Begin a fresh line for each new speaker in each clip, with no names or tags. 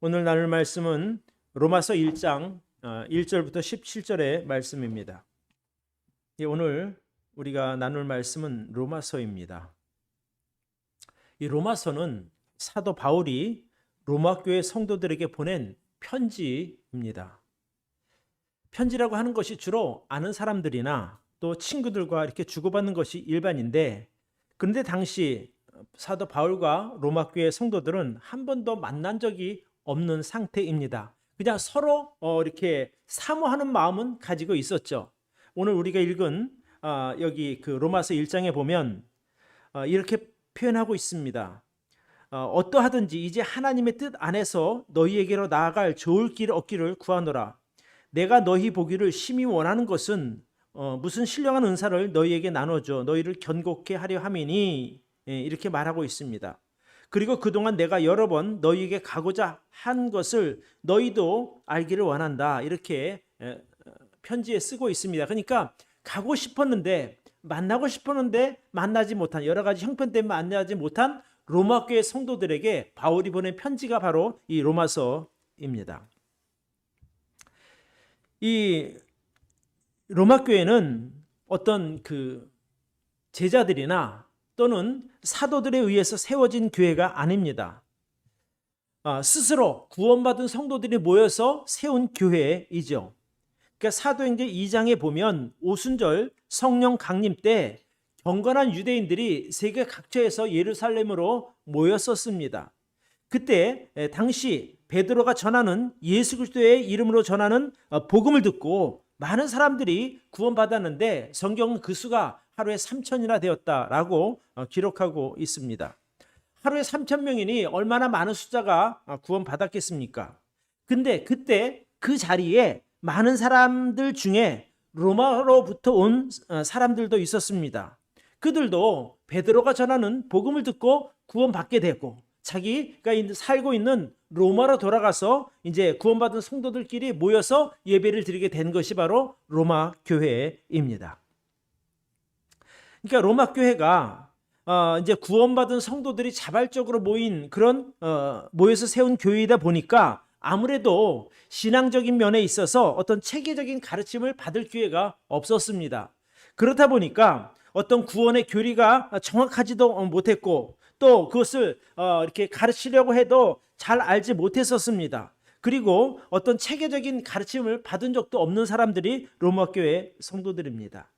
오늘 나눌 말씀은 로마서 1장 1절부터 17절의 말씀입니다. 오늘 우리가 나눌 말씀은 로마서입니다. 이 로마서는 사도 바울이 로마 교회 성도들에게 보낸 편지입니다. 편지라고 하는 것이 주로 아는 사람들이나 또 친구들과 이렇게 주고받는 것이 일반인데, 그런데 당시 사도 바울과 로마 교회 성도들은 한 번도 만난 적이 없는 상태입니다. 그냥 서로 이렇게 사모하는 마음은 가지고 있었죠. 오늘 우리가 읽은 여기 그 로마서 1장에 보면 이렇게 표현하고 있습니다. 어떠하든지 이제 하나님의 뜻 안에서 너희에게로 나아갈 좋을 길 얻기를 구하노라. 내가 너희 보기를 심히 원하는 것은 무슨 신령한 은사를 너희에게 나눠줘 너희를 견고케 하려 함이니, 이렇게 말하고 있습니다. 그리고 그동안 내가 여러 번 너희에게 가고자 한 것을 너희도 알기를 원한다, 이렇게 편지에 쓰고 있습니다. 그러니까 가고 싶었는데, 만나고 싶었는데 만나지 못한, 여러 가지 형편 때문에 만나지 못한 로마 교회 성도들에게 바울이 보낸 편지가 바로 이 로마서입니다. 이 로마 교회는 어떤 그 제자들이나 또는 사도들에 의해서 세워진 교회가 아닙니다. 스스로 구원받은 성도들이 모여서 세운 교회이죠. 그러니까 사도행전 2장에 보면 오순절 성령 강림 때 경건한 유대인들이 세계 각처에서 예루살렘으로 모였었습니다. 그때 당시 베드로가 전하는 예수 그리스도의 이름으로 전하는 복음을 듣고 많은 사람들이 구원받았는데, 성경은 그 수가 하루에 3,000이나 되었다라고 기록하고 있습니다. 하루에 3,000명이니 얼마나 많은 숫자가 구원받았겠습니까? 근데 그때 그 자리에 많은 사람들 중에 로마로부터 온 사람들도 있었습니다. 그들도 베드로가 전하는 복음을 듣고 구원받게 되고, 자기가 살고 있는 로마로 돌아가서 이제 구원받은 성도들끼리 모여서 예배를 드리게 된 것이 바로 로마 교회입니다. 그러니까 로마 교회가 이제 구원받은 성도들이 자발적으로 모인 그런 모여서 세운 교회이다 보니까 아무래도 신앙적인 면에 있어서 어떤 체계적인 가르침을 받을 기회가 없었습니다. 그렇다 보니까 어떤 구원의 교리가 정확하지도 못했고, 또 그것을 이렇게 가르치려고 해도 잘 알지 못했었습니다. 그리고 어떤 체계적인 가르침을 받은 적도 없는 사람들이 로마 교회 성도들입니다.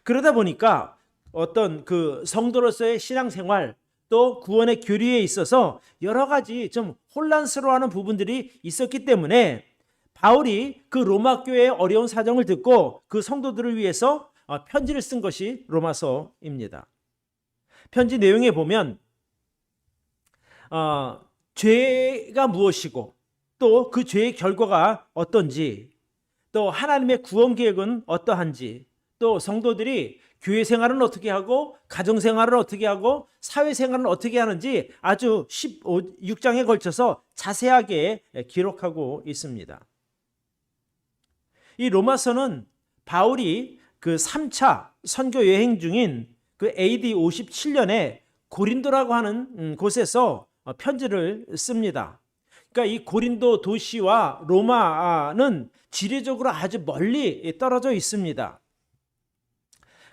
그러다 보니까 어떤 그 성도로서의 신앙생활, 또 구원의 교리에 있어서 여러 가지 좀 혼란스러워하는 부분들이 있었기 때문에 바울이 그 로마 교회의 어려운 사정을 듣고 그 성도들을 위해서 편지를 쓴 것이 로마서입니다. 편지 내용에 보면 죄가 무엇이고, 또 그 죄의 결과가 어떤지, 또 하나님의 구원 계획은 어떠한지, 또 성도들이 교회 생활은 어떻게 하고 가정 생활은 어떻게 하고 사회 생활은 어떻게 하는지 아주 16장에 걸쳐서 자세하게 기록하고 있습니다. 이 로마서는 바울이 그 3차 선교 여행 중인 그 AD 57년에 고린도라고 하는 곳에서 편지를 씁니다. 그러니까 이 고린도 도시와 로마는 지리적으로 아주 멀리 떨어져 있습니다.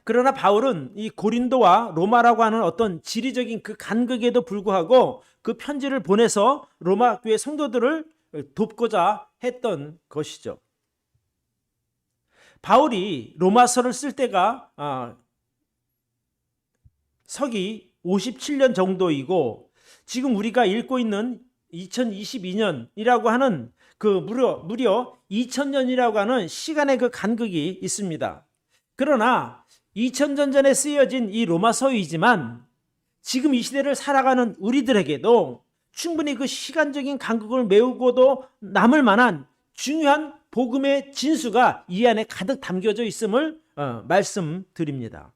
그러나 바울은 이 고린도와 로마라고 하는 어떤 지리적인 그 간극에도 불구하고 그 편지를 보내서 로마 교회 성도들을 돕고자 했던 것이죠. 바울이 로마서를 쓸 때가 서기 57년 정도이고, 지금 우리가 읽고 있는 2022년이라고 하는 그 무려 2000년이라고 하는 시간의 그 간극이 있습니다. 그러나 2000년 전에 쓰여진 이 로마서이지만 지금 이 시대를 살아가는 우리들에게도 충분히 그 시간적인 간극을 메우고도 남을 만한 중요한 복음의 진수가 이 안에 가득 담겨져 있음을 말씀드립니다.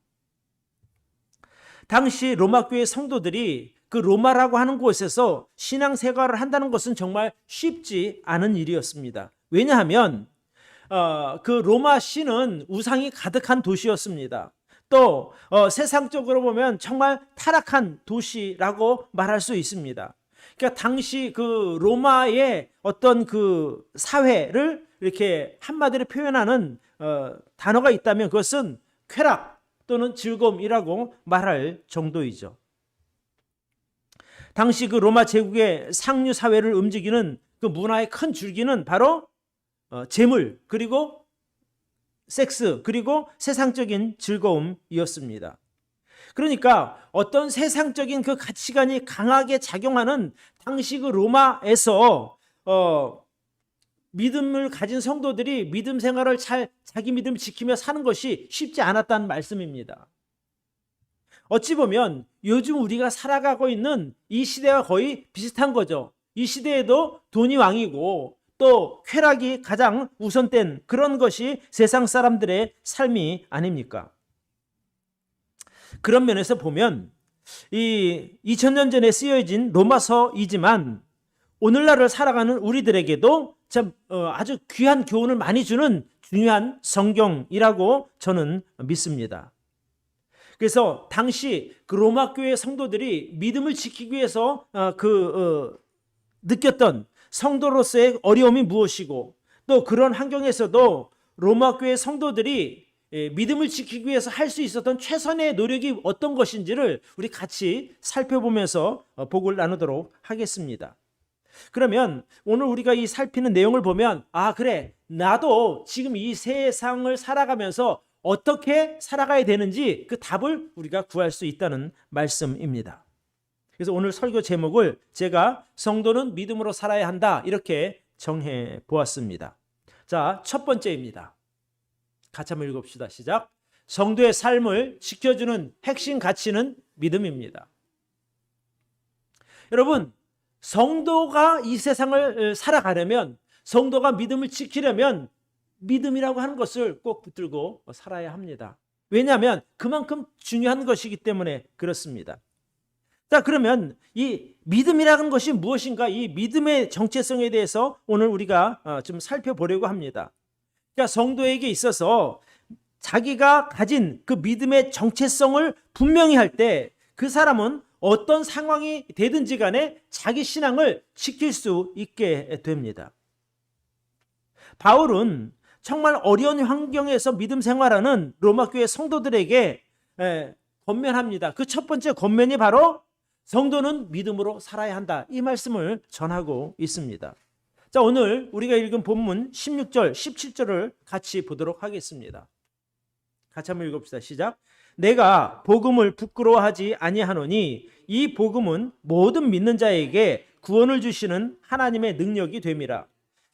당시 로마 교회 성도들이 그 로마라고 하는 곳에서 신앙생활을 한다는 것은 정말 쉽지 않은 일이었습니다. 왜냐하면 그 로마 시는 우상이 가득한 도시였습니다. 또 세상적으로 보면 정말 타락한 도시라고 말할 수 있습니다. 그러니까 당시 그 로마의 어떤 그 사회를 이렇게 한마디로 표현하는 단어가 있다면 그것은 쾌락 또는 즐거움이라고 말할 정도이죠. 당시 그 로마 제국의 상류 사회를 움직이는 그 문화의 큰 줄기는 바로 재물, 그리고 섹스, 그리고 세상적인 즐거움이었습니다. 그러니까 어떤 세상적인 그 가치관이 강하게 작용하는 당시 그 로마에서 믿음을 가진 성도들이 믿음 생활을 잘 자기 믿음을 지키며 사는 것이 쉽지 않았다는 말씀입니다. 어찌 보면 요즘 우리가 살아가고 있는 이 시대와 거의 비슷한 거죠. 이 시대에도 돈이 왕이고 또 쾌락이 가장 우선된 그런 것이 세상 사람들의 삶이 아닙니까? 그런 면에서 보면 이 2000년 전에 쓰여진 로마서이지만 오늘날을 살아가는 우리들에게도 참 아주 귀한 교훈을 많이 주는 중요한 성경이라고 저는 믿습니다. 그래서 당시 그 로마 교회 성도들이 믿음을 지키기 위해서 느꼈던 성도로서의 어려움이 무엇이고 또 그런 환경에서도 로마 교회 성도들이 믿음을 지키기 위해서 할 수 있었던 최선의 노력이 어떤 것인지를 우리 같이 살펴보면서 복을 나누도록 하겠습니다. 그러면 오늘 우리가 이 살피는 내용을 보면 그래, 나도 지금 이 세상을 살아가면서 어떻게 살아가야 되는지 그 답을 우리가 구할 수 있다는 말씀입니다. 그래서 오늘 설교 제목을 제가 성도는 믿음으로 살아야 한다 이렇게 정해 보았습니다. 자, 첫 번째입니다. 같이 한번 읽읍시다. 시작. 성도의 삶을 지켜주는 핵심 가치는 믿음입니다. 여러분, 성도가 이 세상을 살아가려면, 성도가 믿음을 지키려면 믿음이라고 하는 것을 꼭 붙들고 살아야 합니다. 왜냐하면 그만큼 중요한 것이기 때문에 그렇습니다. 자, 그러면 이 믿음이라는 것이 무엇인가? 이 믿음의 정체성에 대해서 오늘 우리가 좀 살펴보려고 합니다. 그러니까 성도에게 있어서 자기가 가진 그 믿음의 정체성을 분명히 할 때 그 사람은 어떤 상황이 되든지 간에 자기 신앙을 지킬 수 있게 됩니다. 바울은 정말 어려운 환경에서 믿음 생활하는 로마 교회 성도들에게 권면합니다. 그 첫 번째 권면이 바로 성도는 믿음으로 살아야 한다. 이 말씀을 전하고 있습니다. 자, 오늘 우리가 읽은 본문 16절, 17절을 같이 보도록 하겠습니다. 같이 한번 읽읍시다. 시작. 내가 복음을 부끄러워하지 아니하노니 이 복음은 모든 믿는 자에게 구원을 주시는 하나님의 능력이 됨이라.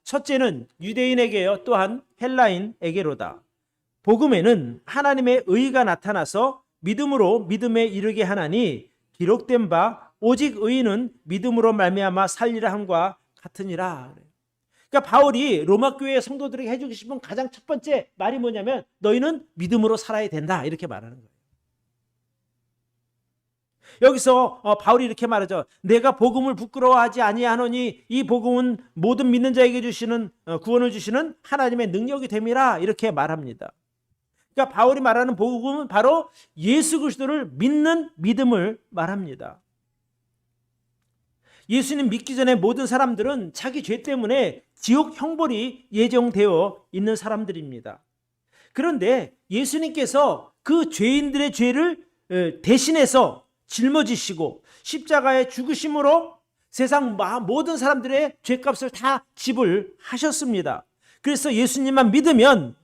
첫째는 유대인에게요, 또한 헬라인에게로다. 복음에는 하나님의 의가 나타나서 믿음으로 믿음에 이르게 하나니 기록된 바 오직 의인은 믿음으로 말미암아 살리라 함과 같으니라. 그러니까 바울이 로마 교회 성도들에게 해주고 싶은 가장 첫 번째 말이 뭐냐면 너희는 믿음으로 살아야 된다 이렇게 말하는 거예요. 여기서 바울이 이렇게 말하죠. 내가 복음을 부끄러워하지 아니하노니 이 복음은 모든 믿는 자에게 주시는 구원을 주시는 하나님의 능력이 됨이라 이렇게 말합니다. 그러니까 바울이 말하는 복음은 바로 예수 그리스도를 믿는 믿음을 말합니다. 예수님 믿기 전에 모든 사람들은 자기 죄 때문에 지옥 형벌이 예정되어 있는 사람들입니다. 그런데 예수님께서 그 죄인들의 죄를 대신해서 짊어지시고 십자가에 죽으심으로 세상 모든 사람들의 죄값을 다 지불하셨습니다. 그래서 예수님만 믿으면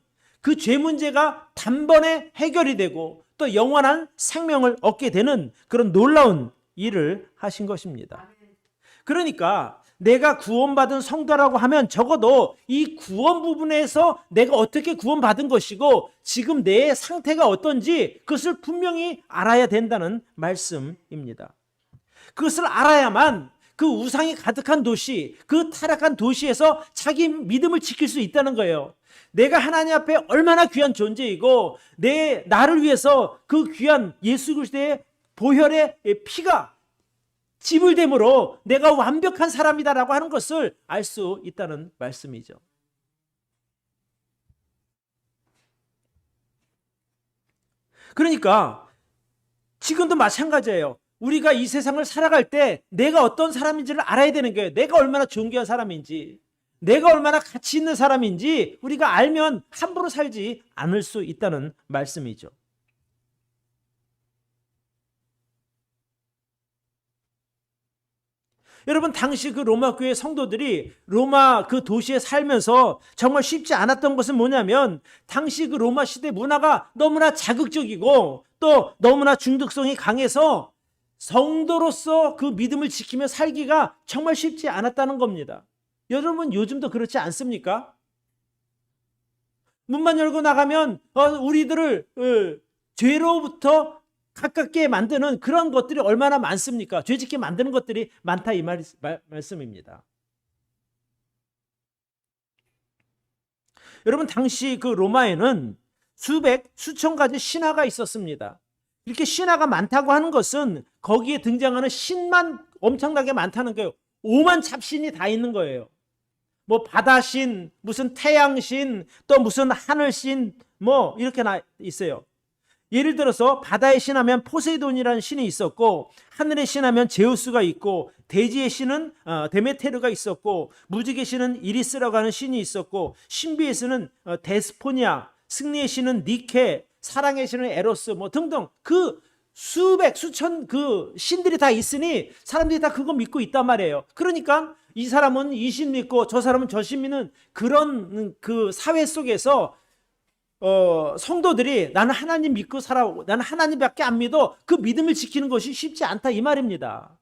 그 죄 문제가 단번에 해결이 되고 또 영원한 생명을 얻게 되는 그런 놀라운 일을 하신 것입니다. 그러니까 내가 구원받은 성도라고 하면 적어도 이 구원 부분에서 내가 어떻게 구원받은 것이고 지금 내 상태가 어떤지 그것을 분명히 알아야 된다는 말씀입니다. 그것을 알아야만 그 우상이 가득한 도시, 그 타락한 도시에서 자기 믿음을 지킬 수 있다는 거예요. 내가 하나님 앞에 얼마나 귀한 존재이고 나를 위해서 그 귀한 예수 그리스도의 보혈의 피가 지불됨으로 내가 완벽한 사람이다라고 하는 것을 알 수 있다는 말씀이죠. 그러니까 지금도 마찬가지예요. 우리가 이 세상을 살아갈 때 내가 어떤 사람인지를 알아야 되는 거예요. 내가 얼마나 존귀한 사람인지, 내가 얼마나 가치 있는 사람인지 우리가 알면 함부로 살지 않을 수 있다는 말씀이죠. 여러분, 당시 그 로마 교회 성도들이 로마 그 도시에 살면서 정말 쉽지 않았던 것은 뭐냐면, 당시 그 로마 시대 문화가 너무나 자극적이고 또 너무나 중독성이 강해서 성도로서 그 믿음을 지키며 살기가 정말 쉽지 않았다는 겁니다. 여러분, 요즘도 그렇지 않습니까? 문만 열고 나가면 우리들을 죄로부터 가깝게 만드는 그런 것들이 얼마나 많습니까? 죄짓게 만드는 것들이 많다, 이 말씀입니다. 여러분, 당시 그 로마에는 수천 가지 신화가 있었습니다. 이렇게 신화가 많다고 하는 것은 거기에 등장하는 신만 엄청나게 많다는 거예요. 오만 잡신이 다 있는 거예요. 뭐 바다신, 무슨 태양신, 또 무슨 하늘신, 뭐 이렇게 있어요. 예를 들어서 바다의 신 하면 포세이돈이라는 신이 있었고, 하늘의 신 하면 제우스가 있고, 대지의 신은 데메테르가 있었고, 무직의 신은 이리스라고 하는 신이 있었고, 신비의 신은 데스포니아, 승리의 신은 니케, 사랑의 신은 에로스, 뭐 등등 그 수천 그 신들이 다 있으니 사람들이 다 그거 믿고 있단 말이에요. 그러니까 이 사람은 이 신 믿고 저 사람은 저 신 믿는 그런 그 사회 속에서 성도들이 나는 하나님 믿고 살아오고 나는 하나님밖에 안 믿어, 그 믿음을 지키는 것이 쉽지 않다, 이 말입니다.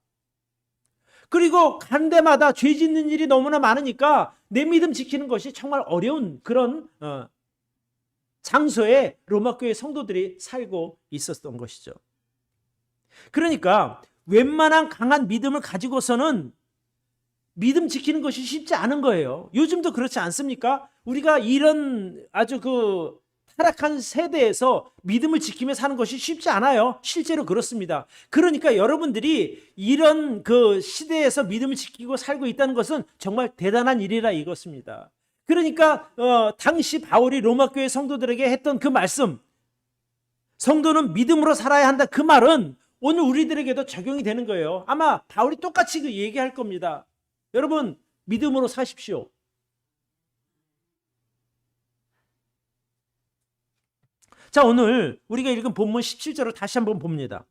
그리고 간 데마다 죄 짓는 일이 너무나 많으니까 내 믿음 지키는 것이 정말 어려운 그런 장소에 로마 교회 성도들이 살고 있었던 것이죠. 그러니까 웬만한 강한 믿음을 가지고서는 믿음 지키는 것이 쉽지 않은 거예요. 요즘도 그렇지 않습니까? 우리가 이런 아주 그 타락한 세대에서 믿음을 지키며 사는 것이 쉽지 않아요. 실제로 그렇습니다. 그러니까 여러분들이 이런 그 시대에서 믿음을 지키고 살고 있다는 것은 정말 대단한 일이라 이것입니다. 그러니까 당시 바울이 로마 교회 성도들에게 했던 그 말씀, 성도는 믿음으로 살아야 한다, 그 말은 오늘 우리들에게도 적용이 되는 거예요. 아마 바울이 똑같이 그 얘기할 겁니다. 여러분, 믿음으로 사십시오. 자, 오늘 우리가 읽은 본문 17절을 다시 한번 봅니다.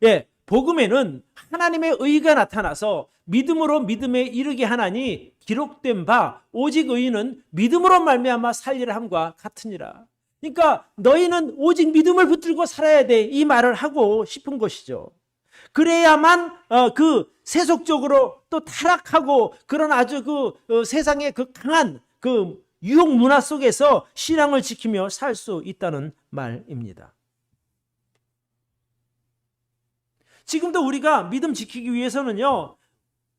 예, 복음에는 하나님의 의가 나타나서 믿음으로 믿음에 이르게 하나니 기록된 바 오직 의인은 믿음으로 말미암아 살리라 함과 같으니라. 그러니까 너희는 오직 믿음을 붙들고 살아야 돼, 이 말을 하고 싶은 것이죠. 그래야만 그 세속적으로 또 타락하고 그런 아주 그 세상의 그 강한 그 유혹 문화 속에서 신앙을 지키며 살 수 있다는 말입니다. 지금도 우리가 믿음 지키기 위해서는요,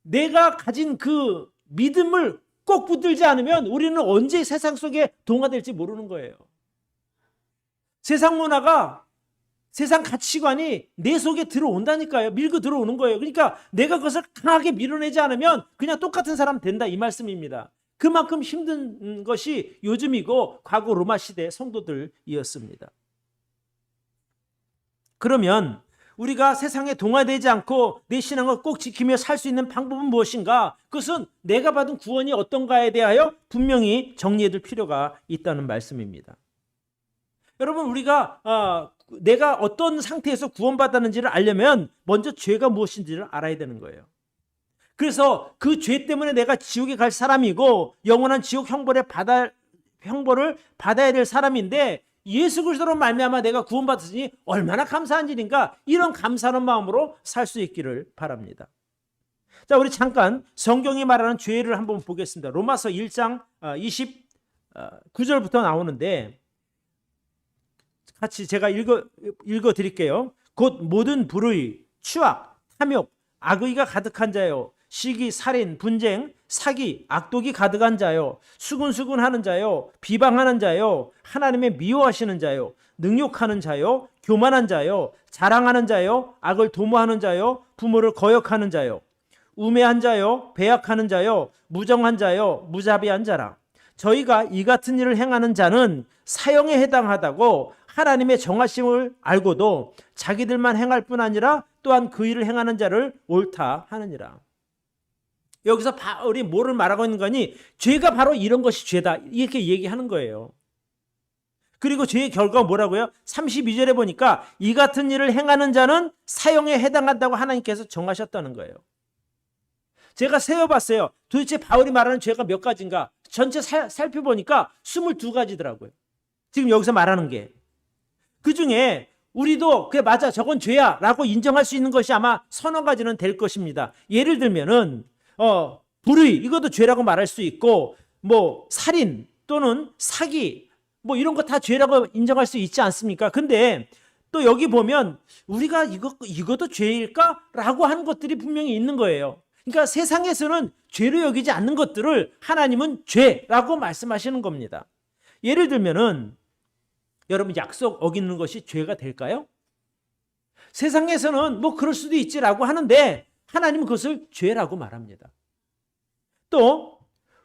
내가 가진 그 믿음을 꼭 붙들지 않으면 우리는 언제 세상 속에 동화될지 모르는 거예요. 세상 문화가, 세상 가치관이 내 속에 들어온다니까요. 밀고 들어오는 거예요. 그러니까 내가 그것을 강하게 밀어내지 않으면 그냥 똑같은 사람 된다, 이 말씀입니다. 그만큼 힘든 것이 요즘이고 과거 로마 시대 성도들이었습니다. 그러면 우리가 세상에 동화되지 않고 내 신앙을 꼭 지키며 살 수 있는 방법은 무엇인가? 그것은 내가 받은 구원이 어떤가에 대하여 분명히 정리해 둘 필요가 있다는 말씀입니다. 여러분, 우리가 내가 어떤 상태에서 구원받았는지를 알려면 먼저 죄가 무엇인지를 알아야 되는 거예요. 그래서 그 죄 때문에 내가 지옥에 갈 사람이고 영원한 지옥 형벌을 받아야 될 사람인데, 예수 그리스도로 말미암아 내가 구원받았으니 얼마나 감사한 일인가, 이런 감사하는 마음으로 살 수 있기를 바랍니다. 자, 우리 잠깐 성경이 말하는 죄를 한번 보겠습니다. 로마서 1장 29절부터 나오는데 같이 제가 읽어 드릴게요. 곧 모든 불의, 추악, 탐욕, 악의가 가득한 자요, 시기, 살인, 분쟁, 사기, 악독이 가득한 자요, 수군수군하는 자요, 비방하는 자요, 하나님의 미워하시는 자요, 능욕하는 자요, 교만한 자요, 자랑하는 자요, 악을 도모하는 자요, 부모를 거역하는 자요, 우매한 자요, 배약하는 자요, 무정한 자요, 무자비한 자라. 저희가 이 같은 일을 행하는 자는 사형에 해당하다고 하나님의 정하심을 알고도 자기들만 행할 뿐 아니라 또한 그 일을 행하는 자를 옳다 하느니라. 여기서 바울이 뭐를 말하고 있는 거니? 죄가 바로 이런 것이 죄다, 이렇게 얘기하는 거예요. 그리고 죄의 결과가 뭐라고요? 32절에 보니까 이 같은 일을 행하는 자는 사형에 해당한다고 하나님께서 정하셨다는 거예요. 제가 세어봤어요. 도대체 바울이 말하는 죄가 몇 가지인가? 전체 살펴보니까 22가지더라고요. 지금 여기서 말하는 게. 그 중에 우리도 그래 맞아 저건 죄야 라고 인정할 수 있는 것이 아마 서너 가지는 될 것입니다. 예를 들면은 불의, 이것도 죄라고 말할 수 있고, 뭐 살인 또는 사기, 뭐 이런 거 다 죄라고 인정할 수 있지 않습니까? 근데 또 여기 보면 우리가 이것도 죄일까? 라고 하는 것들이 분명히 있는 거예요. 그러니까 세상에서는 죄로 여기지 않는 것들을 하나님은 죄라고 말씀하시는 겁니다. 예를 들면은 여러분 약속 어기는 것이 죄가 될까요? 세상에서는 뭐 그럴 수도 있지라고 하는데 하나님은 그것을 죄라고 말합니다. 또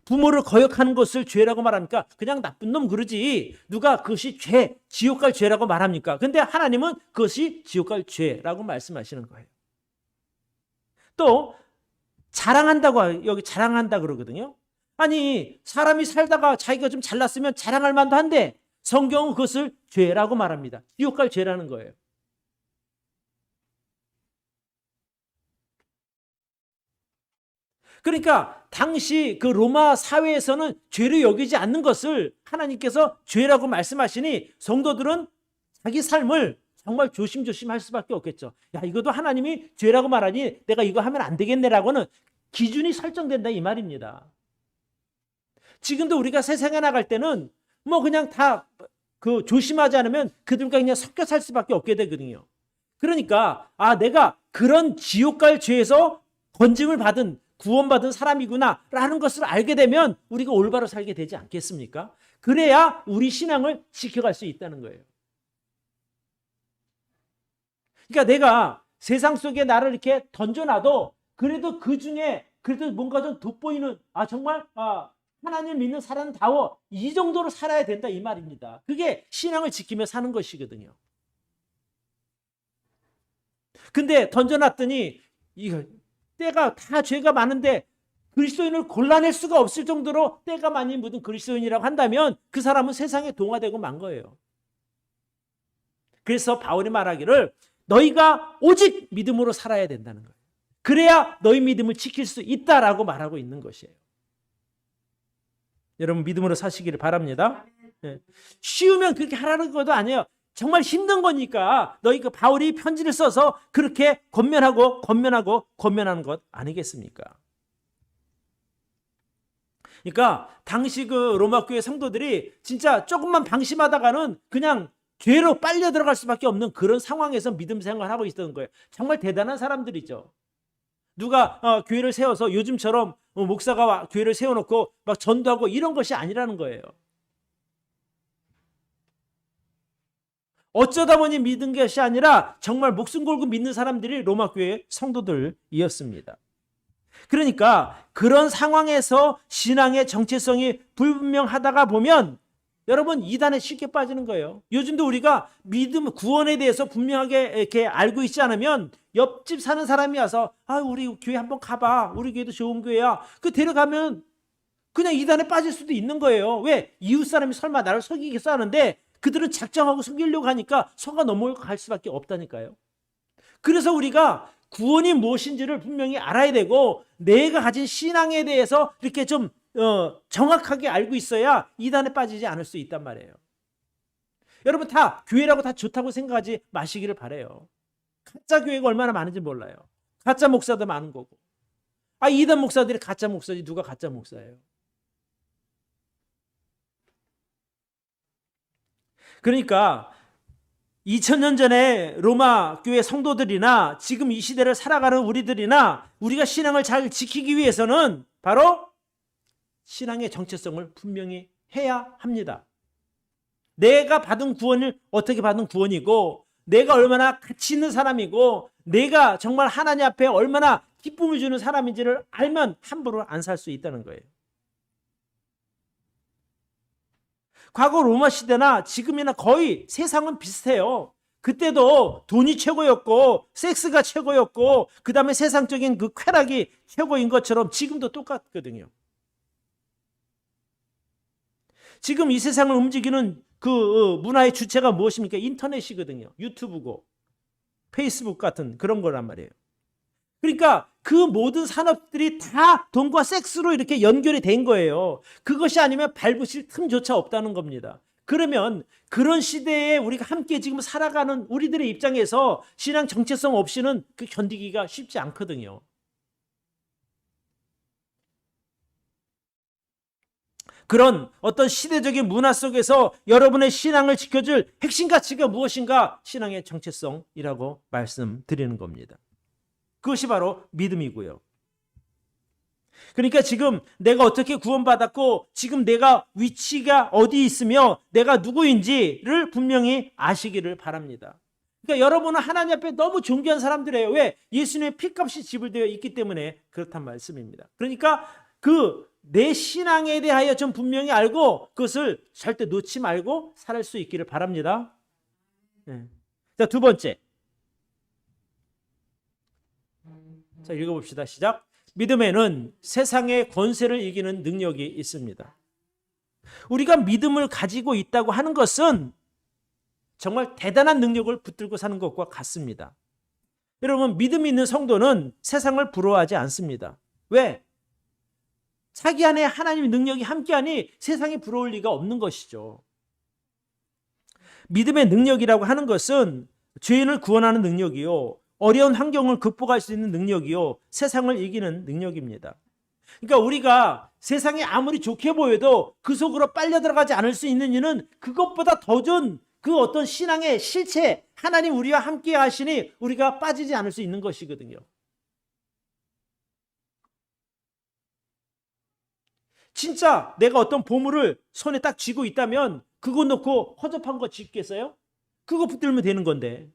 부모를 거역하는 것을 죄라고 말합니까? 그냥 나쁜 놈 그러지 누가 그것이 죄, 지옥 갈 죄라고 말합니까? 근데 하나님은 그것이 지옥 갈 죄라고 말씀하시는 거예요. 또 자랑한다고, 여기 자랑한다 그러거든요. 아니 사람이 살다가 자기가 좀 잘났으면 자랑할 만도 한데 성경은 그것을 죄라고 말합니다. 지옥 갈 죄라는 거예요. 그러니까 당시 그 로마 사회에서는 죄로 여기지 않는 것을 하나님께서 죄라고 말씀하시니 성도들은 자기 삶을 정말 조심조심 할 수밖에 없겠죠. 야, 이것도 하나님이 죄라고 말하니 내가 이거 하면 안 되겠네라고는 기준이 설정된다 이 말입니다. 지금도 우리가 세상에 나갈 때는 뭐 그냥 다 그 조심하지 않으면 그들과 그냥 섞여 살 수밖에 없게 되거든요. 그러니까 내가 그런 지옥 갈 죄에서 건짐을 받은 구원받은 사람이구나 라는 것을 알게 되면 우리가 올바로 살게 되지 않겠습니까? 그래야 우리 신앙을 지켜갈 수 있다는 거예요. 그러니까 내가 세상 속에 나를 이렇게 던져놔도 그래도 그 중에 그래도 뭔가 좀 돋보이는 정말 하나님 믿는 사람다워 이 정도로 살아야 된다 이 말입니다. 그게 신앙을 지키며 사는 것이거든요. 근데 던져놨더니 이거 때가 다 죄가 많은데 그리스도인을 골라낼 수가 없을 정도로 때가 많이 묻은 그리스도인이라고 한다면 그 사람은 세상에 동화되고 만 거예요. 그래서 바울이 말하기를 너희가 오직 믿음으로 살아야 된다는 거예요. 그래야 너희 믿음을 지킬 수 있다라고 말하고 있는 것이에요. 여러분 믿음으로 사시기를 바랍니다. 네. 쉬우면 그렇게 하라는 것도 아니에요. 정말 힘든 거니까 너희 그 바울이 편지를 써서 그렇게 권면하는 것 아니겠습니까? 그러니까 당시 그 로마 교회 성도들이 진짜 조금만 방심하다가는 그냥 죄로 빨려 들어갈 수밖에 없는 그런 상황에서 믿음 생활을 하고 있었던 거예요. 정말 대단한 사람들이죠. 누가 교회를 세워서 요즘처럼 목사가 교회를 세워놓고 막 전도하고 이런 것이 아니라는 거예요. 어쩌다 보니 믿은 것이 아니라 정말 목숨 걸고 믿는 사람들이 로마 교회 성도들이었습니다. 그러니까 그런 상황에서 신앙의 정체성이 불분명하다가 보면 여러분 이단에 쉽게 빠지는 거예요. 요즘도 우리가 믿음, 구원에 대해서 분명하게 이렇게 알고 있지 않으면 옆집 사는 사람이 와서 우리 교회 한번 가봐. 우리 교회도 좋은 교회야. 그 데려가면 그냥 이단에 빠질 수도 있는 거예요. 왜? 이웃 사람이 설마 나를 속이겠어 하는데 그들은 작정하고 속이려고 하니까 속아 넘어갈 수밖에 없다니까요. 그래서 우리가 구원이 무엇인지를 분명히 알아야 되고 내가 가진 신앙에 대해서 이렇게 좀 정확하게 알고 있어야 이단에 빠지지 않을 수 있단 말이에요. 여러분 다 교회라고 다 좋다고 생각하지 마시기를 바라요. 가짜 교회가 얼마나 많은지 몰라요. 가짜 목사도 많은 거고. 이단 목사들이 가짜 목사지 누가 가짜 목사예요. 그러니까 2000년 전에 로마 교회 성도들이나 지금 이 시대를 살아가는 우리들이나 우리가 신앙을 잘 지키기 위해서는 바로 신앙의 정체성을 분명히 해야 합니다. 내가 받은 구원을 어떻게 받은 구원이고 내가 얼마나 가치 있는 사람이고 내가 정말 하나님 앞에 얼마나 기쁨을 주는 사람인지를 알면 함부로 안 살 수 있다는 거예요. 과거 로마 시대나 지금이나 거의 세상은 비슷해요. 그때도 돈이 최고였고 섹스가 최고였고 그다음에 세상적인 그 쾌락이 최고인 것처럼 지금도 똑같거든요. 지금 이 세상을 움직이는 그 문화의 주체가 무엇입니까? 인터넷이거든요. 유튜브고 페이스북 같은 그런 거란 말이에요. 그러니까 그 모든 산업들이 다 돈과 섹스로 이렇게 연결이 된 거예요. 그것이 아니면 밟으실 틈조차 없다는 겁니다. 그러면 그런 시대에 우리가 함께 지금 살아가는 우리들의 입장에서 신앙 정체성 없이는 그 견디기가 쉽지 않거든요. 그런 어떤 시대적인 문화 속에서 여러분의 신앙을 지켜줄 핵심 가치가 무엇인가? 신앙의 정체성이라고 말씀드리는 겁니다. 그것이 바로 믿음이고요. 그러니까 지금 내가 어떻게 구원받았고 지금 내가 위치가 어디 있으며 내가 누구인지를 분명히 아시기를 바랍니다. 그러니까 여러분은 하나님 앞에 너무 존귀한 사람들이에요. 왜? 예수님의 피값이 지불되어 있기 때문에 그렇단 말씀입니다. 그러니까 그 내 신앙에 대하여 좀 분명히 알고 그것을 절대 놓지 말고 살 수 있기를 바랍니다. 네. 자, 두 번째. 자, 읽어봅시다. 시작. 믿음에는 세상의 권세를 이기는 능력이 있습니다. 우리가 믿음을 가지고 있다고 하는 것은 정말 대단한 능력을 붙들고 사는 것과 같습니다. 여러분, 믿음이 있는 성도는 세상을 부러워하지 않습니다. 왜? 자기 안에 하나님의 능력이 함께하니 세상이 부러울 리가 없는 것이죠. 믿음의 능력이라고 하는 것은 죄인을 구원하는 능력이요, 어려운 환경을 극복할 수 있는 능력이요, 세상을 이기는 능력입니다. 그러니까 우리가 세상이 아무리 좋게 보여도 그 속으로 빨려 들어가지 않을 수 있는 이유는 그것보다 더 좋은 그 어떤 신앙의 실체, 하나님 우리와 함께 하시니 우리가 빠지지 않을 수 있는 것이거든요. 진짜 내가 어떤 보물을 손에 딱 쥐고 있다면 그거 놓고 허접한 거 쥐겠어요? 그거 붙들면 되는 건데.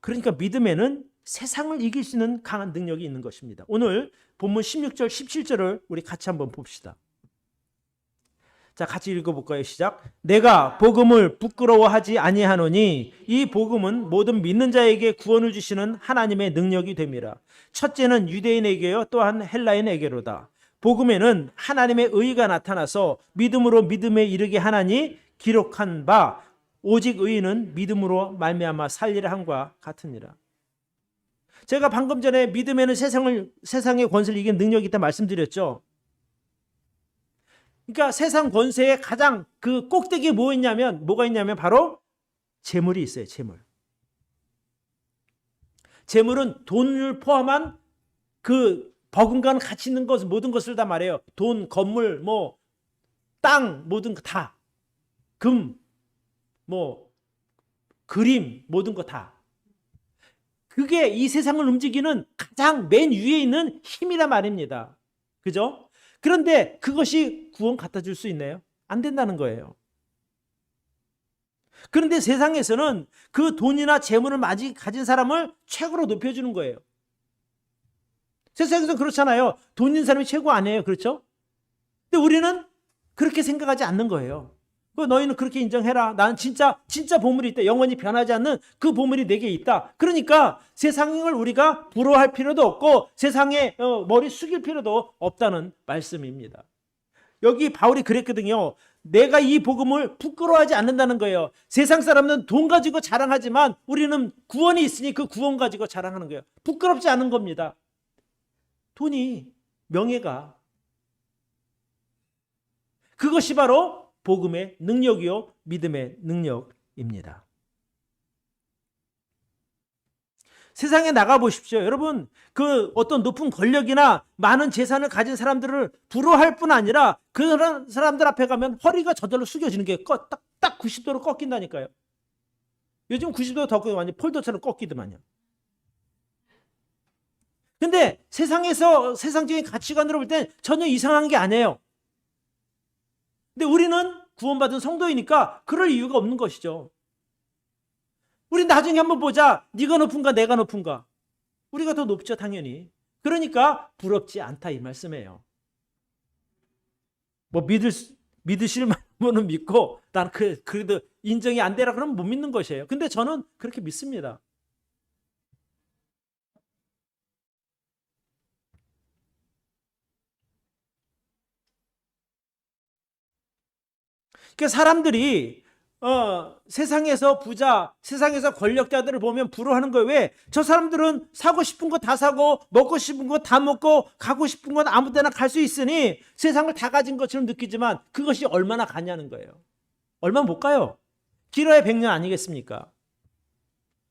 그러니까 믿음에는 세상을 이길 수 있는 강한 능력이 있는 것입니다. 오늘 본문 16절, 17절을 우리 같이 한번 봅시다. 자, 같이 읽어볼까요? 시작. 내가 복음을 부끄러워하지 아니하노니 이 복음은 모든 믿는 자에게 구원을 주시는 하나님의 능력이 됨이라. 첫째는 유대인에게요 또한 헬라인에게로다. 복음에는 하나님의 의가 나타나서 믿음으로 믿음에 이르게 하나니 기록한 바 오직 의인은 믿음으로 말미암아 살리라 함과 같으니라. 제가 방금 전에 믿음에는 세상의 권세를 이기는 능력이 있다 말씀드렸죠. 그러니까 세상 권세의 가장 그 꼭대기에 뭐가 있냐면 바로 재물이 있어요. 재물은 돈을 포함한 그 버금가는 가치 있는 것, 모든 것을 다 말해요. 돈, 건물, 뭐 땅, 모든 거 다. 금, 뭐 그림, 모든 거 다. 그게 이 세상을 움직이는 가장 맨 위에 있는 힘이란 말입니다. 그죠? 그런데 그것이 구원 갖다 줄 수 있나요? 안 된다는 거예요. 그런데 세상에서는 그 돈이나 재물을 가진 사람을 최고로 높여주는 거예요. 세상에서는 그렇잖아요. 돈 있는 사람이 최고 아니에요. 그렇죠? 근데 우리는 그렇게 생각하지 않는 거예요. 너희는 그렇게 인정해라. 나는 진짜 보물이 있다. 영원히 변하지 않는 그 보물이 내게 있다. 그러니까 세상을 우리가 부러워할 필요도 없고 세상에 머리 숙일 필요도 없다는 말씀입니다. 여기 바울이 그랬거든요. 내가 이 복음을 부끄러워하지 않는다는 거예요. 세상 사람은 돈 가지고 자랑하지만 우리는 구원이 있으니 그 구원 가지고 자랑하는 거예요. 부끄럽지 않은 겁니다. 돈이, 명예가, 그것이 바로 복음의 능력이요 믿음의 능력입니다. 세상에 나가 보십시오. 여러분, 그 어떤 높은 권력이나 많은 재산을 가진 사람들을 부러워할 뿐 아니라 그런 사람들 앞에 가면 허리가 저절로 숙여지는 게 딱 90도로 꺾인다니까요. 요즘 90도 더 꺾이고 완전 폴더처럼 꺾이더만요. 근데 세상적인 가치관으로 볼 땐 전혀 이상한 게 아니에요. 근데 우리는 구원받은 성도이니까 그럴 이유가 없는 것이죠. 우리 나중에 한번 보자. 네가 높은가 내가 높은가. 우리가 더 높죠, 당연히. 그러니까 부럽지 않다 이 말씀이에요. 뭐 믿으실 분은 믿고 나는 그래도 인정이 안 되라 그러면 못 믿는 것이에요. 근데 저는 그렇게 믿습니다. 그러니까 사람들이 세상에서 부자, 세상에서 권력자들을 보면 부러워하는 거예요. 왜? 저 사람들은 사고 싶은 거 다 사고 먹고 싶은 거 다 먹고 가고 싶은 건 아무 데나 갈 수 있으니 세상을 다 가진 것처럼 느끼지만 그것이 얼마나 가냐는 거예요. 얼마 못 가요. 길어야 100년 아니겠습니까?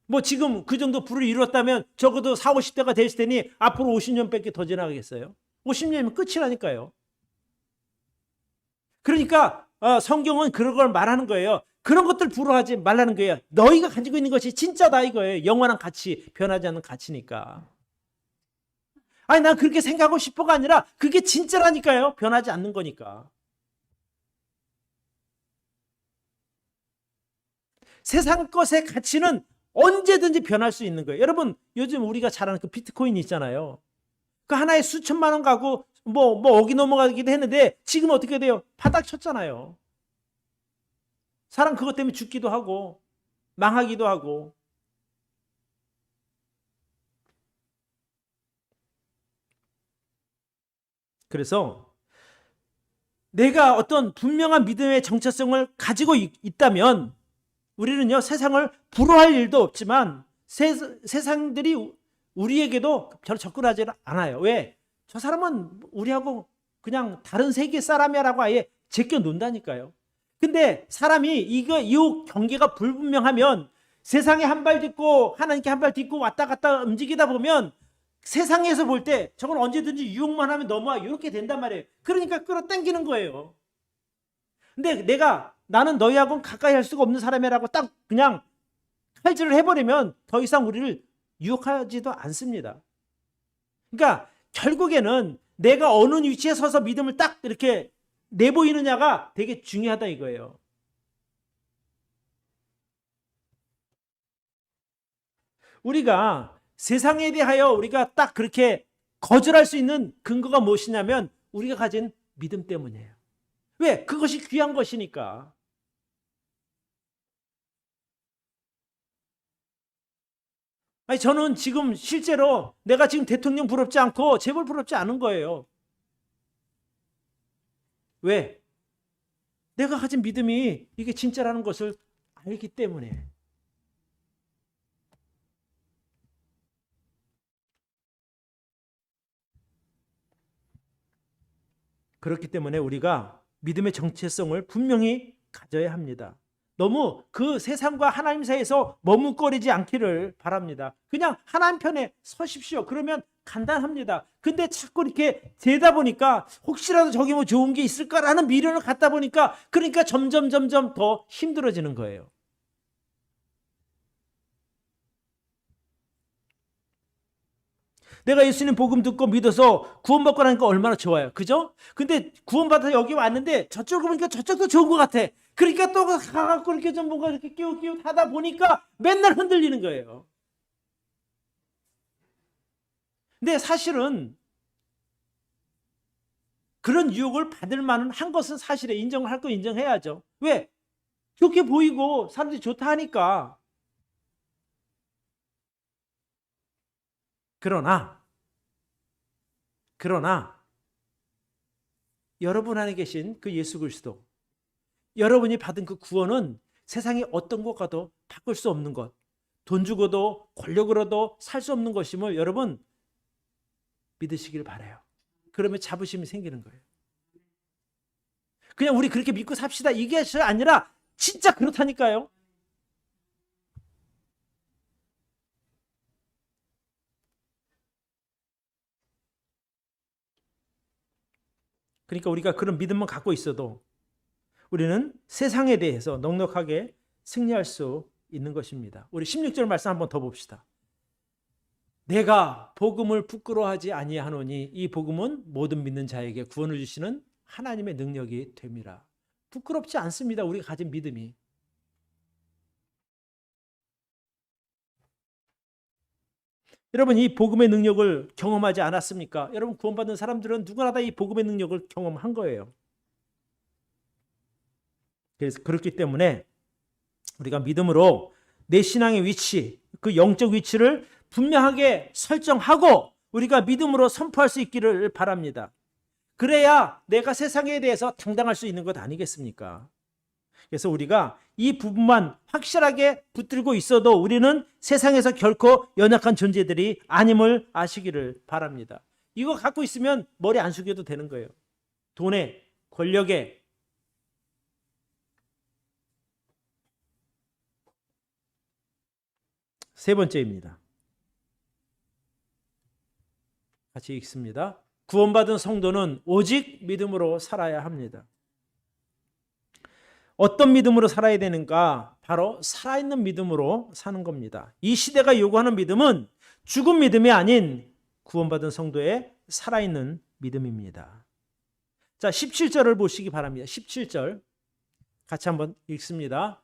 뭐 지금 그 정도 부를 이뤘다면 적어도 4, 50대가 됐을 테니 앞으로 50년밖에 더 지나가겠어요? 50년이면 끝이라니까요. 그러니까 성경은 그런 걸 말하는 거예요. 그런 것들 부러워하지 말라는 거예요. 너희가 가지고 있는 것이 진짜다 이거예요. 영원한 가치, 변하지 않는 가치니까. 아니 난 그렇게 생각하고 싶어가 아니라 그게 진짜라니까요. 변하지 않는 거니까. 세상 것의 가치는 언제든지 변할 수 있는 거예요. 여러분 요즘 우리가 잘 아는 그 비트코인 있잖아요. 그 하나에 수천만 원 가고 뭐 억이 넘어가기도 했는데 지금 어떻게 돼요? 바닥 쳤잖아요. 사람 그것 때문에 죽기도 하고 망하기도 하고. 그래서 내가 어떤 분명한 믿음의 정체성을 가지고 있다면 우리는요 세상을 부러워할 일도 없지만 세상들이 우리에게도 별로 접근하지 않아요. 왜? 저 사람은 우리하고 그냥 다른 세계 사람이라고 아예 제껴 놓는다니까요. 근데 사람이 이 경계가 불분명하면 세상에 한 발 딛고 하나님께 한 발 딛고 왔다 갔다 움직이다 보면 세상에서 볼 때 저건 언제든지 유혹만 하면 넘어와 이렇게 된단 말이에요. 그러니까 끌어당기는 거예요. 근데 나는 너희하고는 가까이 할 수가 없는 사람이라고 딱 그냥 칼질을 해버리면 더 이상 우리를 유혹하지도 않습니다. 그러니까 결국에는 내가 어느 위치에 서서 믿음을 딱 이렇게 내보이느냐가 되게 중요하다 이거예요. 우리가 세상에 대하여 우리가 딱 그렇게 거절할 수 있는 근거가 무엇이냐면 우리가 가진 믿음 때문이에요. 왜? 그것이 귀한 것이니까. 아니 저는 지금 실제로 내가 지금 대통령 부럽지 않고 재벌 부럽지 않은 거예요. 왜? 내가 가진 믿음이 이게 진짜라는 것을 알기 때문에. 그렇기 때문에 우리가 믿음의 정체성을 분명히 가져야 합니다. 너무 그 세상과 하나님 사이에서 머뭇거리지 않기를 바랍니다. 그냥 하나님 편에 서십시오. 그러면 간단합니다. 근데 자꾸 이렇게 되다 보니까 혹시라도 저기 뭐 좋은 게 있을까라는 미련을 갖다 보니까 그러니까 점점 더 힘들어지는 거예요. 내가 예수님 복음 듣고 믿어서 구원받고 나니까 얼마나 좋아요. 그죠? 근데 구원받아서 여기 왔는데 저쪽을 보니까 저쪽도 좋은 것 같아. 그러니까 또 가갖고 이렇게 좀 뭔가 이렇게 끼우끼우 하다 보니까 맨날 흔들리는 거예요. 근데 사실은 그런 유혹을 받을 만한 한 것은 사실에 인정을 할 거 인정해야죠. 왜? 좋게 보이고 사람들이 좋다 하니까. 그러나 여러분 안에 계신 그 예수 그리스도, 여러분이 받은 그 구원은 세상의 어떤 것과도 바꿀 수 없는 것, 돈 주고도 권력으로도 살 수 없는 것임을 여러분 믿으시길 바라요. 그러면 자부심이 생기는 거예요. 그냥 우리 그렇게 믿고 삽시다 이게 아니라 진짜 그렇다니까요. 그러니까 우리가 그런 믿음만 갖고 있어도 우리는 세상에 대해서 넉넉하게 승리할 수 있는 것입니다. 우리 16절 말씀 한번 더 봅시다. 내가 복음을 부끄러워하지 아니하노니 이 복음은 모든 믿는 자에게 구원을 주시는 하나님의 능력이 됨이라. 부끄럽지 않습니다. 우리가 가진 믿음이. 여러분 이 복음의 능력을 경험하지 않았습니까? 여러분 구원받은 사람들은 누구나 다 이 복음의 능력을 경험한 거예요. 그래서 그렇기 때문에 우리가 믿음으로 내 신앙의 위치, 그 영적 위치를 분명하게 설정하고 우리가 믿음으로 선포할 수 있기를 바랍니다. 그래야 내가 세상에 대해서 당당할 수 있는 것 아니겠습니까? 그래서 우리가 이 부분만 확실하게 붙들고 있어도 우리는 세상에서 결코 연약한 존재들이 아님을 아시기를 바랍니다. 이거 갖고 있으면 머리 안 숙여도 되는 거예요. 돈에, 권력에. 세 번째입니다. 같이 읽습니다. 구원받은 성도는 오직 믿음으로 살아야 합니다. 어떤 믿음으로 살아야 되는가? 바로 살아있는 믿음으로 사는 겁니다. 이 시대가 요구하는 믿음은 죽은 믿음이 아닌 구원받은 성도의 살아있는 믿음입니다. 자, 17절을 보시기 바랍니다. 17절 같이 한번 읽습니다.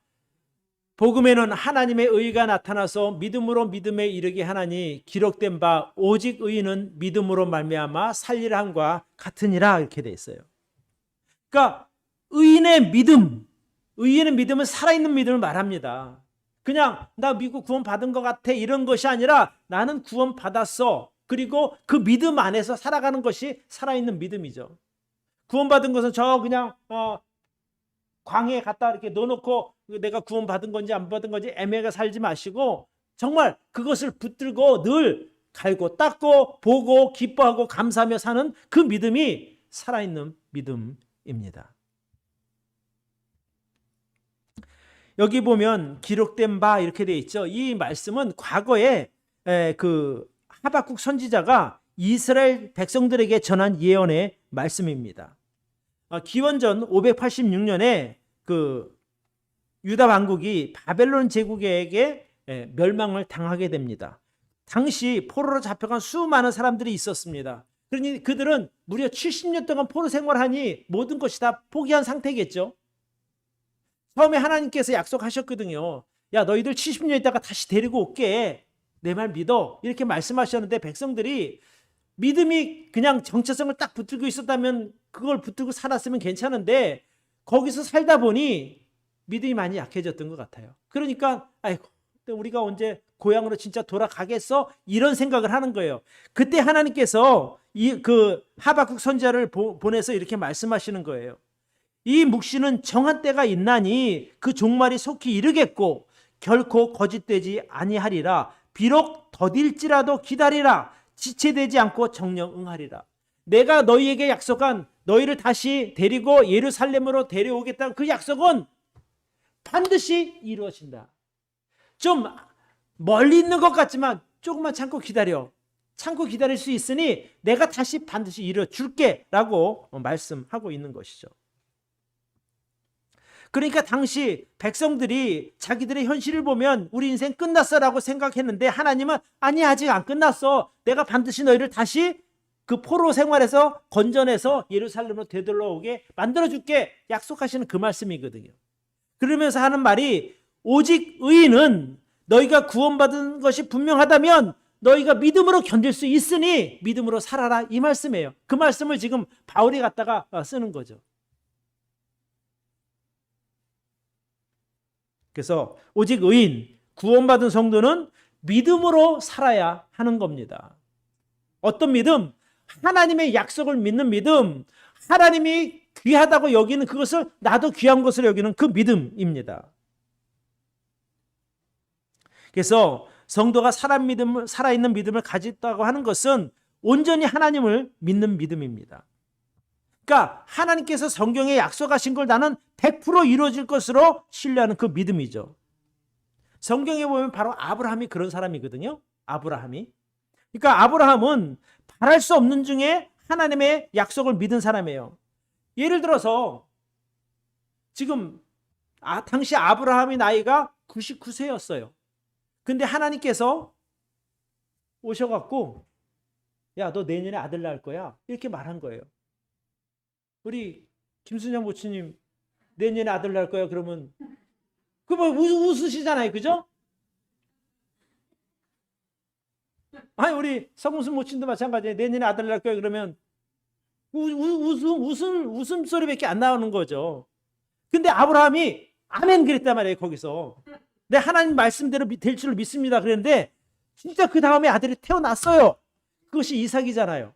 복음에는 하나님의 의가 나타나서 믿음으로 믿음에 이르게 하나니 기록된 바 오직 의인은 믿음으로 말미암아 살리라 함과 같으니라 이렇게 돼 있어요. 그러니까 의인의 믿음은 살아있는 믿음을 말합니다. 그냥 나 미국 구원 받은 것 같아 이런 것이 아니라 나는 구원 받았어. 그리고 그 믿음 안에서 살아가는 것이 살아있는 믿음이죠. 구원 받은 것은 저 그냥 광야에 갖다 이렇게 넣어놓고 내가 구원 받은 건지 안 받은 건지 애매하게 살지 마시고 정말 그것을 붙들고 늘 갈고 닦고 보고 기뻐하고 감사하며 사는 그 믿음이 살아있는 믿음입니다. 여기 보면 기록된 바 이렇게 돼 있죠. 이 말씀은 과거에 그 하박국 선지자가 이스라엘 백성들에게 전한 예언의 말씀입니다. 기원전 586년에 그 유다 왕국이 바벨론 제국에게 멸망을 당하게 됩니다. 당시 포로로 잡혀간 수많은 사람들이 있었습니다. 그러니 그들은 무려 70년 동안 포로 생활하니 모든 것이 다 포기한 상태겠죠. 처음에 하나님께서 약속하셨거든요. 야, 너희들 70년 있다가 다시 데리고 올게. 내 말 믿어. 이렇게 말씀하셨는데 백성들이 믿음이 그냥 정체성을 딱 붙들고 있었다면 그걸 붙들고 살았으면 괜찮은데 거기서 살다 보니 믿음이 많이 약해졌던 것 같아요. 그러니까 아이고 우리가 언제 고향으로 진짜 돌아가겠어? 이런 생각을 하는 거예요. 그때 하나님께서 그 하박국 선지자를 보내서 이렇게 말씀하시는 거예요. 이 묵시는 정한 때가 있나니 그 종말이 속히 이르겠고 결코 거짓되지 아니하리라. 비록 더딜지라도 기다리라. 지체되지 않고 정령 응하리라. 내가 너희에게 약속한 너희를 다시 데리고 예루살렘으로 데려오겠다는 그 약속은 반드시 이루어진다. 좀 멀리 있는 것 같지만 조금만 참고 기다려. 참고 기다릴 수 있으니 내가 다시 반드시 이루어줄게 라고 말씀하고 있는 것이죠. 그러니까 당시 백성들이 자기들의 현실을 보면 우리 인생 끝났어라고 생각했는데 하나님은 아니 아직 안 끝났어. 내가 반드시 너희를 다시 그 포로 생활에서 건져내서 예루살렘으로 되돌아오게 만들어줄게 약속하시는 그 말씀이거든요. 그러면서 하는 말이 오직 의인은 너희가 구원받은 것이 분명하다면 너희가 믿음으로 견딜 수 있으니 믿음으로 살아라 이 말씀이에요. 그 말씀을 지금 바울이 갖다가 쓰는 거죠. 그래서 오직 의인, 구원받은 성도는 믿음으로 살아야 하는 겁니다. 어떤 믿음? 하나님의 약속을 믿는 믿음, 하나님이 귀하다고 여기는 그것을 나도 귀한 것으로 여기는 그 믿음입니다. 그래서 성도가 살아있는 믿음을 가졌다고 하는 것은 온전히 하나님을 믿는 믿음입니다. 그러니까 하나님께서 성경에 약속하신 걸 나는 100% 이루어질 것으로 신뢰하는 그 믿음이죠. 성경에 보면 바로 아브라함이 그런 사람이거든요. 아브라함이. 그러니까 아브라함은 바랄 수 없는 중에 하나님의 약속을 믿은 사람이에요. 예를 들어서 지금 당시 아브라함의 나이가 99세였어요. 근데 하나님께서 오셔갖고 야, 너 내년에 아들 낳을 거야. 이렇게 말한 거예요. 우리 김순영 모치님 내년에 아들 낳을 거야. 그러면 그 뭐 웃으시잖아요. 그죠? 아니 우리 성무수 모친도 마찬가지예요. 내년에 아들 낳을 거예요. 그러면 웃음소리밖에 안 나오는 거죠. 근데 아브라함이 아멘 그랬단 말이에요. 거기서 내 하나님 말씀대로 될 줄 믿습니다 그랬는데 진짜 그 다음에 아들이 태어났어요. 그것이 이삭이잖아요.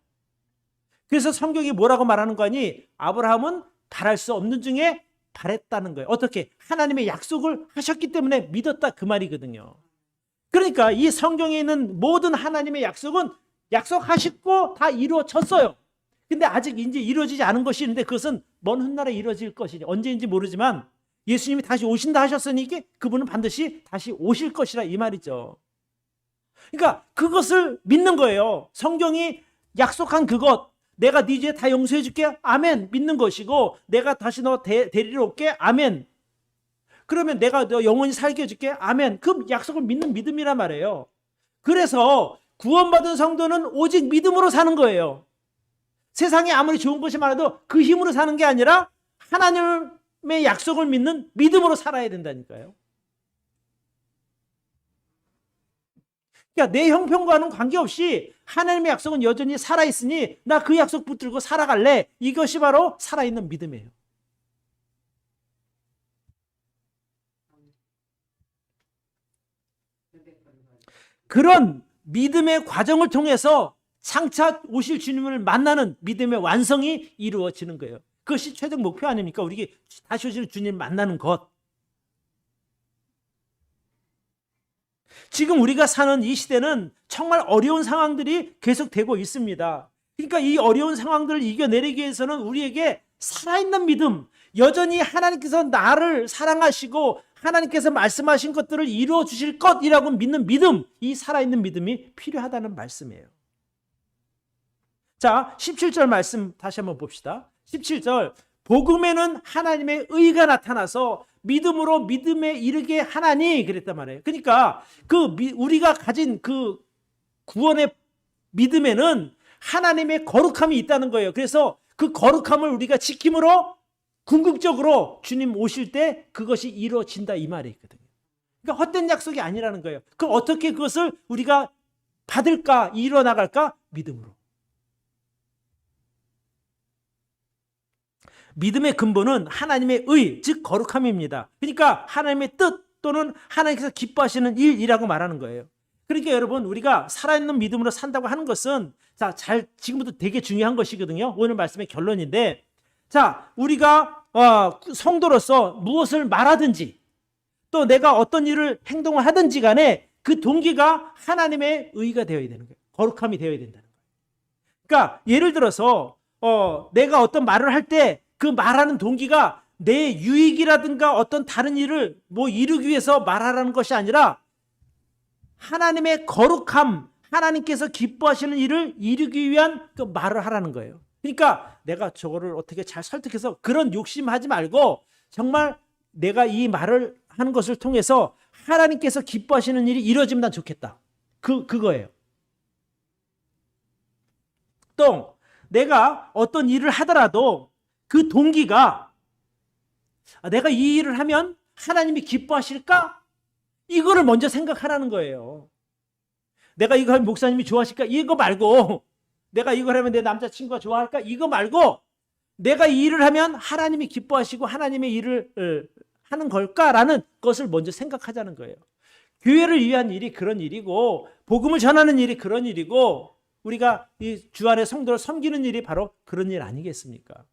그래서 성경이 뭐라고 말하는 거니? 아브라함은 바랄 수 없는 중에 바랬다는 거예요. 어떻게? 하나님의 약속을 하셨기 때문에 믿었다 그 말이거든요. 그러니까 이 성경에 있는 모든 하나님의 약속은 약속하시고 다 이루어졌어요. 근데 아직 이제 이루어지지 않은 것이 있는데 그것은 먼 훗날에 이루어질 것이니 언제인지 모르지만 예수님이 다시 오신다 하셨으니 그분은 반드시 다시 오실 것이라 이 말이죠. 그러니까 그것을 믿는 거예요. 성경이 약속한 그것, 내가 네 죄 다 용서해 줄게, 아멘, 믿는 것이고, 내가 다시 너 데리러 올게, 아멘. 그러면 내가 너 영원히 살게 해줄게, 아멘. 그 약속을 믿는 믿음이란 말이에요. 그래서 구원받은 성도는 오직 믿음으로 사는 거예요. 세상에 아무리 좋은 것이 많아도 그 힘으로 사는 게 아니라 하나님의 약속을 믿는 믿음으로 살아야 된다니까요. 그러니까 내 형편과는 관계없이 하나님의 약속은 여전히 살아있으니 나 그 약속 붙들고 살아갈래. 이것이 바로 살아있는 믿음이에요. 그런 믿음의 과정을 통해서 장차 오실 주님을 만나는 믿음의 완성이 이루어지는 거예요. 그것이 최종 목표 아닙니까? 우리 다시 오실 주님 만나는 것. 지금 우리가 사는 이 시대는 정말 어려운 상황들이 계속되고 있습니다. 그러니까 이 어려운 상황들을 이겨내기 위해서는 우리에게 살아있는 믿음, 여전히 하나님께서 나를 사랑하시고 하나님께서 말씀하신 것들을 이루어 주실 것이라고 믿는 믿음, 이 살아있는 믿음이 필요하다는 말씀이에요. 자, 17절 말씀 다시 한번 봅시다. 17절, 복음에는 하나님의 의가 나타나서 믿음으로 믿음에 이르게 하나니 그랬단 말이에요. 그러니까 우리가 가진 그 구원의 믿음에는 하나님의 거룩함이 있다는 거예요. 그래서 그 거룩함을 우리가 지킴으로 궁극적으로 주님 오실 때 그것이 이루어진다 이 말이 있거든요. 그러니까 헛된 약속이 아니라는 거예요. 그럼 어떻게 그것을 우리가 받을까, 이뤄나갈까? 믿음으로. 믿음의 근본은 하나님의 의, 즉 거룩함입니다. 그러니까 하나님의 뜻 또는 하나님께서 기뻐하시는 일이라고 말하는 거예요. 그러니까 여러분 우리가 살아있는 믿음으로 산다고 하는 것은 지금부터 되게 중요한 것이거든요. 오늘 말씀의 결론인데 우리가 성도로서 무엇을 말하든지 또 내가 어떤 일을 행동을 하든지 간에 그 동기가 하나님의 의가 되어야 되는 거예요. 거룩함이 되어야 된다는 거예요. 그러니까 예를 들어서 내가 어떤 말을 할 때 그 말하는 동기가 내 유익이라든가 어떤 다른 일을 이루기 위해서 말하라는 것이 아니라 하나님의 거룩함, 하나님께서 기뻐하시는 일을 이루기 위한 그 말을 하라는 거예요. 그러니까 내가 저거를 어떻게 잘 설득해서 그런 욕심하지 말고 정말 내가 이 말을 하는 것을 통해서 하나님께서 기뻐하시는 일이 이루어지면 난 좋겠다. 그거예요. 또 내가 어떤 일을 하더라도 그 동기가 내가 이 일을 하면 하나님이 기뻐하실까? 이거를 먼저 생각하라는 거예요. 내가 이거 하면 목사님이 좋아하실까? 이거 말고 내가 이걸 하면 내 남자친구가 좋아할까? 이거 말고 내가 이 일을 하면 하나님이 기뻐하시고 하나님의 일을 하는 걸까라는 것을 먼저 생각하자는 거예요. 교회를 위한 일이 그런 일이고 복음을 전하는 일이 그런 일이고 우리가 이 주 안에 성도를 섬기는 일이 바로 그런 일 아니겠습니까?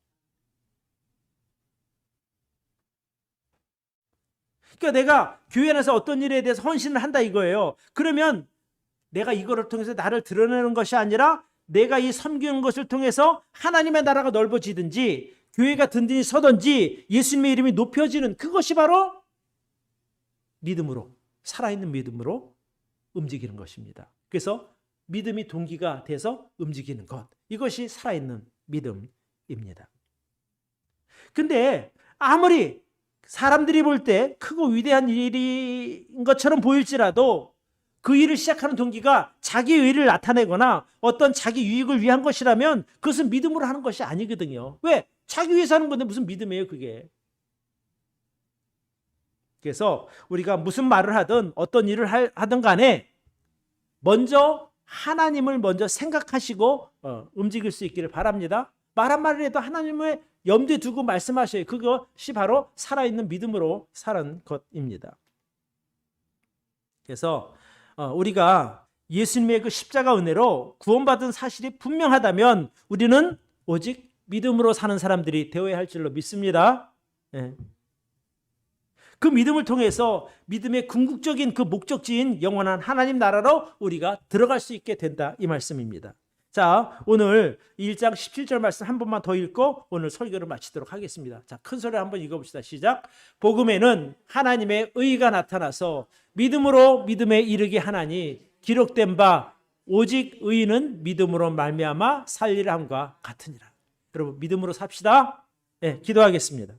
그러니까 내가 교회 안에서 어떤 일에 대해서 헌신을 한다 이거예요. 그러면 내가 이거를 통해서 나를 드러내는 것이 아니라 내가 이 섬기는 것을 통해서 하나님의 나라가 넓어지든지 교회가 든든히 서든지 예수님의 이름이 높여지는 그것이 바로 믿음으로, 살아있는 믿음으로 움직이는 것입니다. 그래서 믿음이 동기가 돼서 움직이는 것, 이것이 살아있는 믿음입니다. 근데 아무리 사람들이 볼 때 크고 위대한 일인 것처럼 보일지라도 그 일을 시작하는 동기가 자기 의를 나타내거나 어떤 자기 유익을 위한 것이라면 그것은 믿음으로 하는 것이 아니거든요. 왜? 자기 위해서 하는 건데 무슨 믿음이에요 그게. 그래서 우리가 무슨 말을 하든 어떤 일을 하든 간에 먼저 하나님을 먼저 생각하시고 움직일 수 있기를 바랍니다. 말 한마디를 해도 하나님을 염두에 두고 말씀하셔요. 그것이 바로 살아있는 믿음으로 사는 것입니다. 그래서 우리가 예수님의 그 십자가 은혜로 구원받은 사실이 분명하다면 우리는 오직 믿음으로 사는 사람들이 되어야 할 줄로 믿습니다. 예. 그 믿음을 통해서 믿음의 궁극적인 그 목적지인 영원한 하나님 나라로 우리가 들어갈 수 있게 된다, 이 말씀입니다. 자, 오늘 1장 17절 말씀 한 번만 더 읽고 오늘 설교를 마치도록 하겠습니다. 자, 큰 소리로 한번 읽어봅시다. 시작. 복음에는 하나님의 의가 나타나서 믿음으로 믿음에 이르게 하나니 기록된 바 오직 의인은 믿음으로 말미암아 살리라 함과 같으니라. 여러분, 믿음으로 삽시다. 네, 기도하겠습니다.